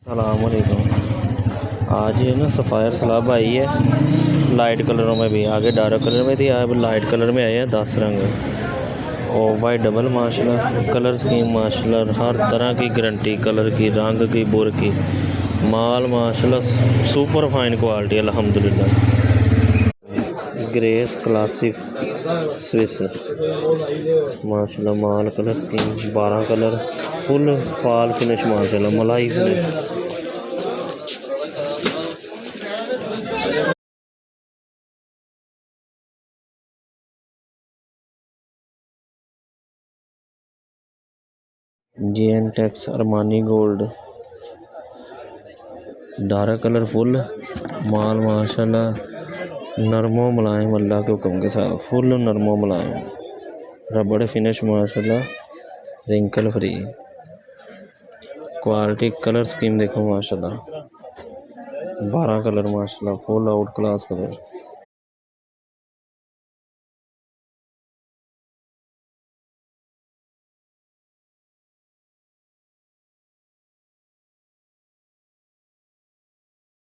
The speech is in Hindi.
सलामकुम। आज ये ना सफ़ायर स्लब आई है लाइट कलरों में भी, आगे डार्क कलर में थी, अब लाइट कलर में आए हैं 10 रंग और वाइट डबल माशाल्लाह। कलर स्कीम माशाल्लाह, हर तरह की गारंटी, कलर की, रंग की, बुर की, माल माशाल्लाह सुपर फाइन क्वालिटी अल्हम्दुलिल्लाह। ग्रेस क्लासिक स्विस माशाल्लाह, माल colour scheme 12 colour, full fall finish माशाल्लाह, मलाई finish. JN Tex Armani gold dark colour full माल माशाल्लाह, नरमो मुलायम, अल्लाह के हुक्म के साथ फुल नरमो मुलायम, रबड़ फिनिश माशाल्लाह, wrinkle free quality. Colour scheme देखो माशाल्लाह, 12 कलर माशाल्लाह, फुल आउट क्लास कलर।